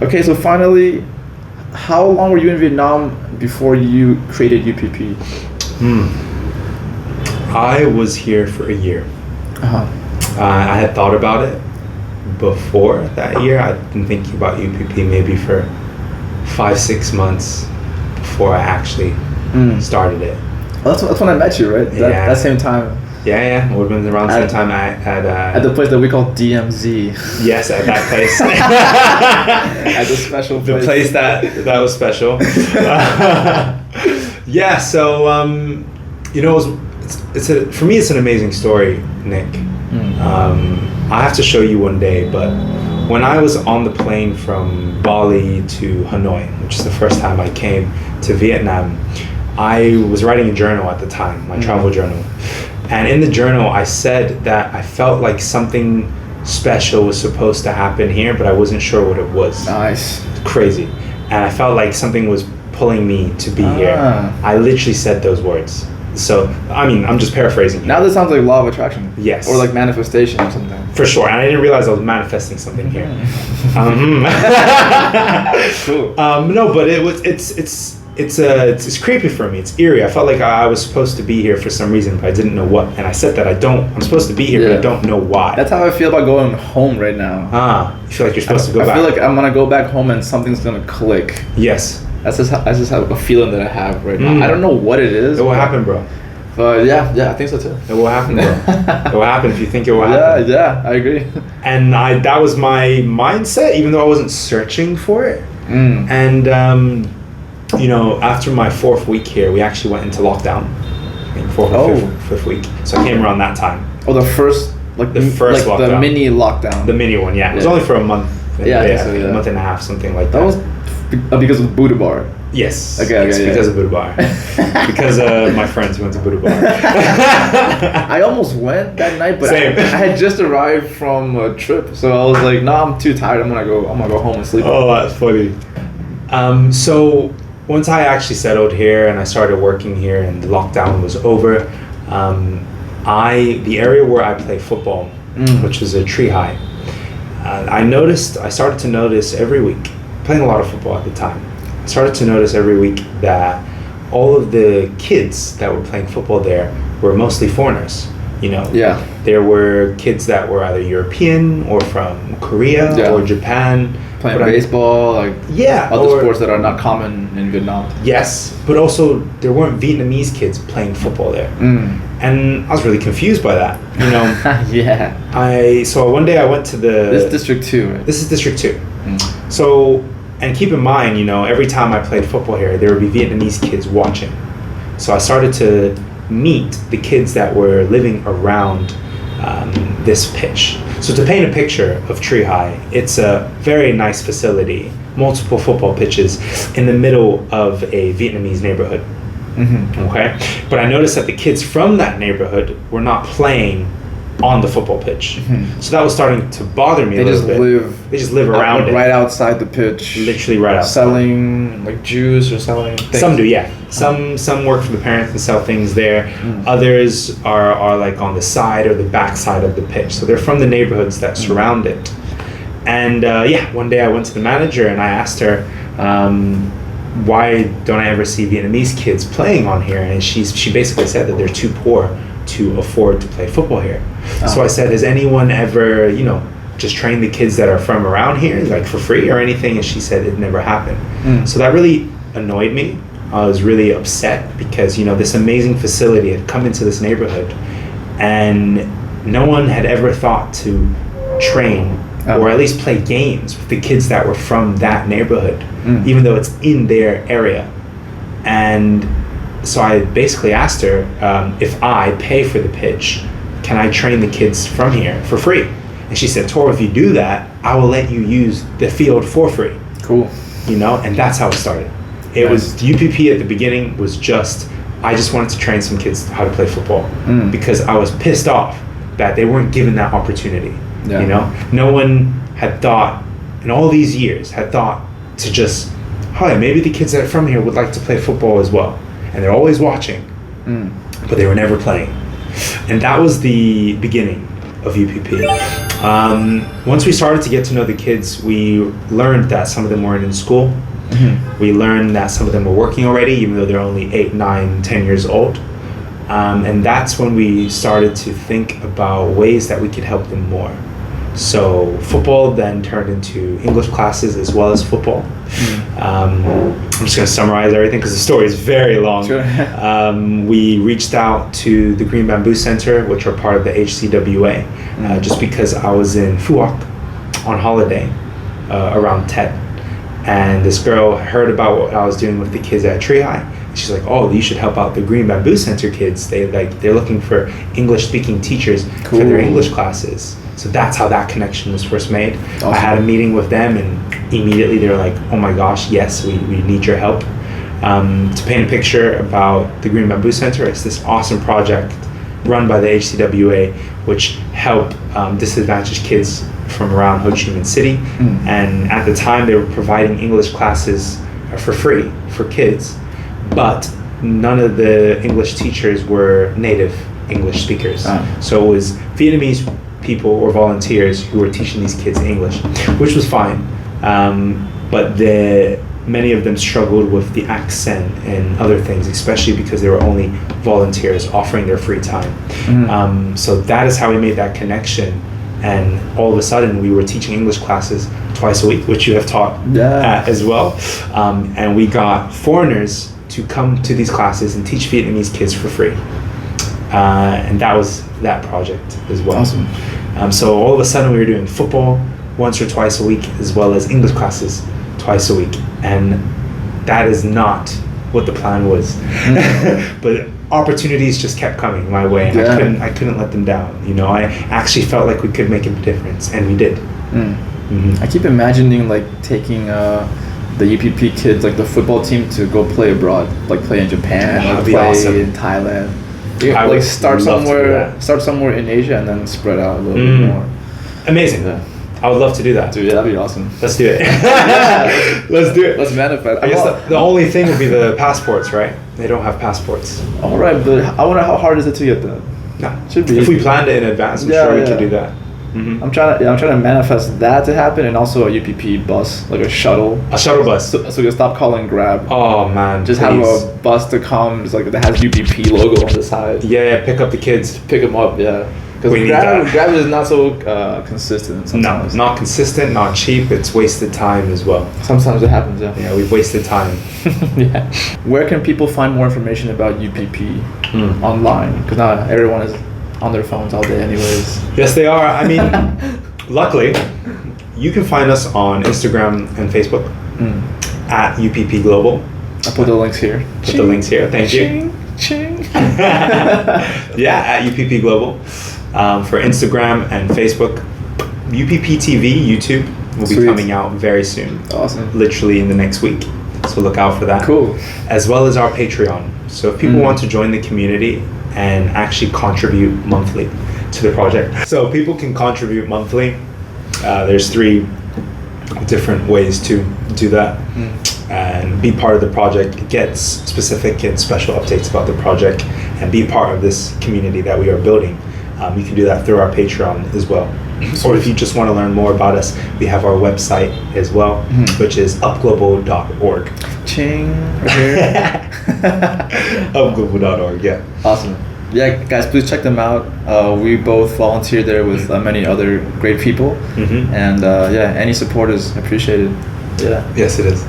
Okay, so finally, how long were you in Vietnam before you created UPP? I was here for a year. Uh-huh. I had thought about it before that year. I'd been thinking about UPP maybe for 5-6 months before I actually started it. Well, that's when I met you, right? That same time. Yeah. It would have been around the same time at the place that we call DMZ. Yes, at that place. At the special place. The place that was special. Yeah, so for me it's an amazing story, Nick. I have to show you one day, but when I was on the plane from Bali to Hanoi, which is the first time I came to Vietnam, I was writing a journal at the time, my travel journal. And in the journal, I said that I felt like something special was supposed to happen here, but I wasn't sure what it was. Nice. Crazy. And I felt like something was pulling me to be here. I literally said those words. So, I mean, I'm just paraphrasing here. Now this sounds like law of attraction. Yes. Or like manifestation or something. For sure. And I didn't realize I was manifesting something here. Cool. No, but it's creepy for me. It's eerie. I felt like I was supposed to be here for some reason, but I didn't know what. And I said that I'm supposed to be here, but I don't know why. That's how I feel about going home right now. You feel like you're supposed to go back. I feel like I'm gonna go back home and something's gonna click. Yes. That's just a feeling that I have right now. I don't know what it is. It will happen, bro. But yeah, I think so too. It will happen, bro. It will happen if you think it will happen. Yeah, I agree. And that was my mindset, even though I wasn't searching for it. And after my 4th week here, we actually went into lockdown. I think 4th or 5th week. So I came around that time. Oh, the first lockdown. The mini lockdown. The mini one, yeah. It was only for a month. A month and a half, something like that. That was because of Buddha Bar. Yes. Because of Buddha Bar. Because my friends went to Buddha Bar. I almost went that night, but Same. I had just arrived from a trip, so I was like, "Nah, I'm too tired. I'm gonna go home and sleep." Oh, that's funny. So once I actually settled here and I started working here and the lockdown was over, the area where I play football, which is a tree high, I started to notice every week, playing a lot of football at the time, I started to notice every week that all of the kids that were playing football there were mostly foreigners. There were kids that were either European or from Korea or Japan. Playing baseball, other sports that are not common in Vietnam. Yes, but also there weren't Vietnamese kids playing football there. And I was really confused by that, Yeah. So one day I went to This is District 2, right? This is District 2. So, and keep in mind, every time I played football here, there would be Vietnamese kids watching. So I started to meet the kids that were living around this pitch. So to paint a picture of Tree High, it's a very nice facility, multiple football pitches in the middle of a Vietnamese neighborhood. Okay? But I noticed that the kids from that neighborhood were not playing on the football pitch. So that was starting to bother me a little bit. They just live around it. Right outside the pitch. Literally right outside. Selling like juice or selling things. Some do, yeah. Some work for the parents and sell things there. Others are like on the side or the back side of the pitch. So they're from the neighborhoods that surround it. And one day I went to the manager and I asked her, why don't I ever see Vietnamese kids playing on here? And she basically said that they're too poor to afford to play football here. So I said, has anyone ever, just trained the kids that are from around here, like for free or anything? And she said it never happened. So that really annoyed me. I was really upset because, this amazing facility had come into this neighborhood and no one had ever thought to train or at least play games with the kids that were from that neighborhood, even though it's in their area. And so I basically asked her, if I pay for the pitch, can I train the kids from here for free? And she said, Toro, if you do that, I will let you use the field for free. Cool. And that's how it started. It was UPP at the beginning was I just wanted to train some kids how to play football because I was pissed off that they weren't given that opportunity. No one had thought in all these years to just, maybe the kids that are from here would like to play football as well. And they're always watching, but they were never playing. And that was the beginning of UPP. Once we started to get to know the kids, we learned that some of them weren't in school. We learned that some of them were working already, even though they're only 8, 9, 10 years old. And that's when we started to think about ways that we could help them more. So football then turned into English classes as well as football. I'm just going to summarize everything because the story is very long. Sure. We reached out to the Green Bamboo Center, which are part of the HCWA, just because I was in Phuoc on holiday around Tet. And this girl heard about what I was doing with the kids at Tree High. She's like, "Oh, you should help out the Green Bamboo Center kids. They're looking for English-speaking teachers for their English classes." So that's how that connection was first made. Awesome. I had a meeting with them, and immediately they were like, "Oh my gosh, yes, we need your help." To paint a picture about the Green Bamboo Center, it's this awesome project run by the HCWA, which help disadvantaged kids from around Ho Chi Minh City. And at the time, they were providing English classes for free for kids, but none of the English teachers were native English speakers. So it was Vietnamese people or volunteers who were teaching these kids English, which was fine. But many of them struggled with the accent and other things, especially because they were only volunteers offering their free time. So that is how we made that connection. And all of a sudden, we were teaching English classes twice a week, which you have taught as well. And we got foreigners to come to these classes and teach Vietnamese kids for free. And that was that project as well. Awesome. So all of a sudden, we were doing football once or twice a week, as well as English classes twice a week. And that is not what the plan was. But opportunities just kept coming my way, and I couldn't let them down. I actually felt like we could make a difference, and we did. I keep imagining like taking the UPP kids, like the football team, to go play abroad, like play in Japan or play awesome. in Thailand. I would start somewhere in Asia and then spread out a little bit more. Amazing. I would love to do that. Dude, that'd be awesome. Let's do it. Let's do it. Let's manifest. I guess the only thing would be the passports, right? They don't have passports. All right, but I wonder how hard is it to get that? No, should be. If we planned it in advance, I'm sure we could do that. I'm trying to manifest that to happen, and also a UPP bus, like a shuttle. A shuttle bus. So you can stop calling Grab. Oh man, just please. have a bus to come, just like that has UPP logo on the side. Yeah, pick up the kids. Pick them up, yeah. Because Grab is not so consistent sometimes. No, not consistent, not cheap. It's wasted time as well. Sometimes it happens, yeah. Yeah, we've wasted time. Yeah. Where can people find more information about UPP online? Because now everyone is on their phones all day anyways. Yes, they are. I mean, luckily, you can find us on Instagram and Facebook at UPP Global. I'll put the links here. Put the links here. Thank you. Yeah, at UPP Global. For Instagram and Facebook, UPP TV, YouTube will be coming out very soon. Awesome. Literally in the next week. So look out for that. Cool. As well as our Patreon. So if people want to join the community and actually contribute monthly to the project. So people can contribute monthly. There's 3 different ways to do that. And be part of the project, get specific and special updates about the project, and be part of this community that we are building. You can do that through our Patreon as well. Or if you just want to learn more about us, we have our website as well, which is upglobal.org. Ching, right here. Upglobal.org, yeah. Awesome. Yeah, guys, please check them out. We both volunteer there with many other great people. And any support is appreciated. Yeah. Yes, it is.